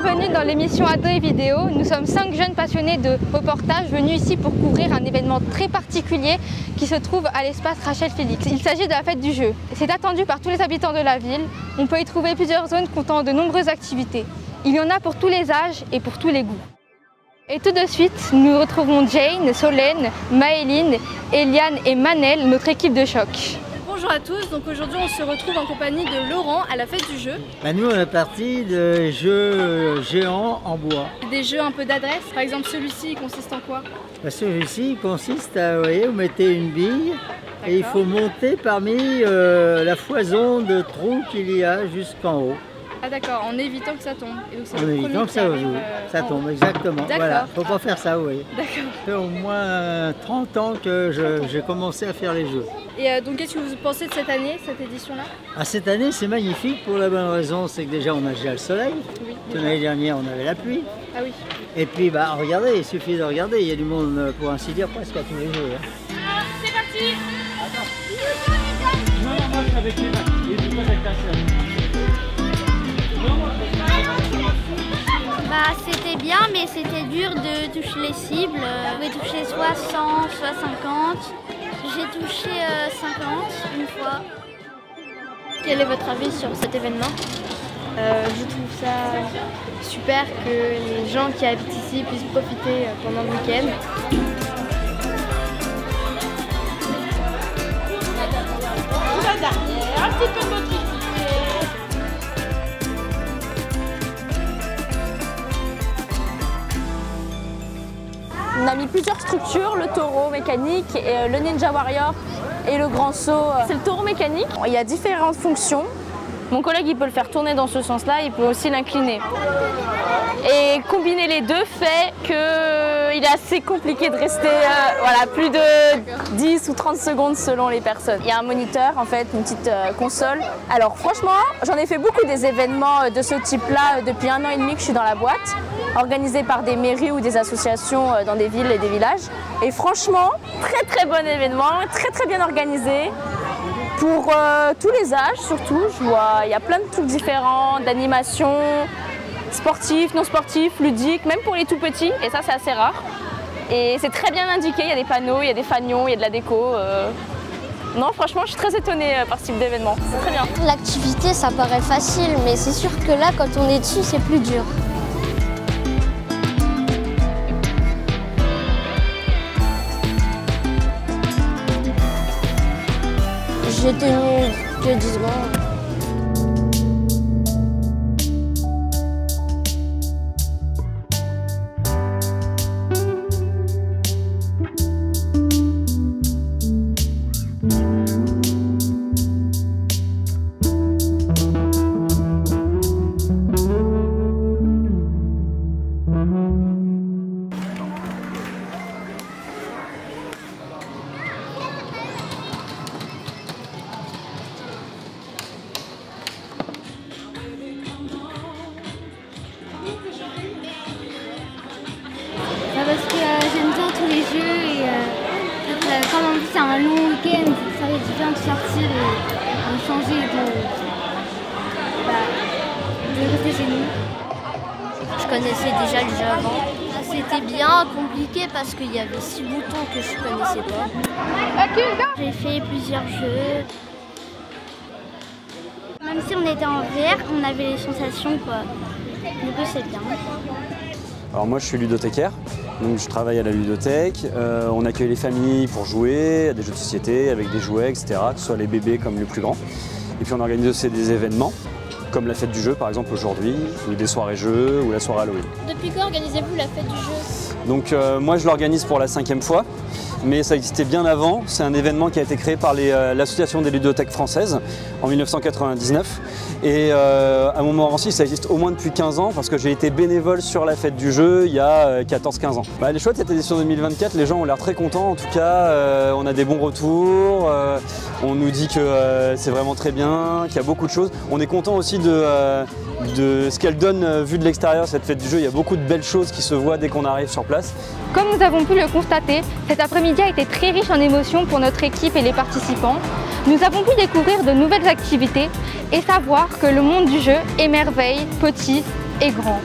Bienvenue dans l'émission Ado et Vidéo. Nous sommes 5 jeunes passionnés de reportage venus ici pour couvrir un événement très particulier qui se trouve à l'espace Rachel Félix. Il s'agit de la fête du jeu. C'est attendu par tous les habitants de la ville. On peut y trouver plusieurs zones comptant de nombreuses activités. Il y en a pour tous les âges et pour tous les goûts. Et tout de suite, nous retrouvons Jane, Solène, Maëline, Eliane et Manel, notre équipe de choc. Bonjour à tous, donc aujourd'hui on se retrouve en compagnie de Laurent à la fête du jeu. Nous on est parti de jeux géants en bois. Des jeux un peu d'adresse, par exemple celui-ci il consiste en quoi? Celui-ci il consiste à, vous voyez, vous mettez une bille et il faut monter parmi la foison de trous qu'il y a jusqu'en haut. Ah d'accord, en évitant que ça tombe. Et donc, en évitant que ça tombe, exactement. Voilà, faut pas faire ça, oui. D'accord. Ça fait au moins 30 ans que j'ai commencé à faire les jeux. Et donc qu'est-ce que vous pensez de cette année, cette édition-là? Cette année c'est magnifique pour la bonne raison, c'est que déjà on a déjà le soleil. Oui. L'année dernière on avait la pluie. Ah oui. Et puis regardez, il suffit de regarder, il y a du monde pour ainsi dire presque à tous les jeux. C'est parti. Non, moi je suis avec les mains, et du coup avec ta sœur. C'était bien, mais c'était dur de toucher les cibles. Vous pouvez toucher soit 100, soit 50. J'ai touché 50 une fois. Quel est votre avis sur cet événement? Je trouve ça super que les gens qui habitent ici puissent profiter pendant le week-end. La dernière, un petit peu motivée. On a mis plusieurs structures, le taureau mécanique, le ninja warrior et le grand saut. C'est le taureau mécanique. Il y a différentes fonctions. Mon collègue il peut le faire tourner dans ce sens-là, il peut aussi l'incliner. Et combiner les deux fait qu'il est assez compliqué de rester plus de 10 ou 30 secondes selon les personnes. Il y a un moniteur en fait, une petite console. Alors franchement, j'en ai fait beaucoup des événements de ce type-là depuis 1 an et demi que je suis dans la boîte, organisés par des mairies ou des associations dans des villes et des villages. Et franchement, très bon événement, très bien organisé. Pour tous les âges surtout, je vois, il y a plein de trucs différents, d'animations, sportifs, non sportifs, ludiques, même pour les tout petits, et ça c'est assez rare. Et c'est très bien indiqué, il y a des panneaux, il y a des fanions, il y a de la déco. Non, franchement, je suis très étonnée par ce type d'événement, c'est très bien. L'activité, ça paraît facile, mais c'est sûr que là, quand on est dessus, c'est plus dur. J'ai tenu que 10 secondes. Parce que j'aime bien tous les jeux et comme en plus c'est un long week-end, ça va être bien de sortir et de changer de rester chez nous. Je connaissais déjà le jeu avant. C'était bien compliqué parce qu'il y avait 6 boutons que je connaissais pas. J'ai fait plusieurs jeux. Même si on était en VR, on avait les sensations quoi. Du coup c'est bien. Alors moi je suis ludothécaire, donc je travaille à la ludothèque, on accueille les familles pour jouer à des jeux de société avec des jouets, etc., que ce soit les bébés comme les plus grands. Et puis on organise aussi des événements, comme la fête du jeu par exemple aujourd'hui, ou des soirées jeux, ou la soirée Halloween. Depuis quand organisez-vous la fête du jeu? Donc moi je l'organise pour la 5e fois, mais ça existait bien avant. C'est un événement qui a été créé par l'association des ludothèques françaises en 1999. Et à Montmorency, ça existe au moins depuis 15 ans parce que j'ai été bénévole sur la fête du jeu il y a 14-15 ans. Elle est chouette cette édition 2024, les gens ont l'air très contents en tout cas, on a des bons retours, on nous dit que c'est vraiment très bien, qu'il y a beaucoup de choses. On est content aussi de ce qu'elle donne vu de l'extérieur cette fête du jeu, il y a beaucoup de belles choses qui se voient dès qu'on arrive sur place. Comme nous avons pu le constater, cet après-midi a été très riche en émotions pour notre équipe et les participants. Nous avons pu découvrir de nouvelles activités et savoir que le monde du jeu émerveille petits et grands.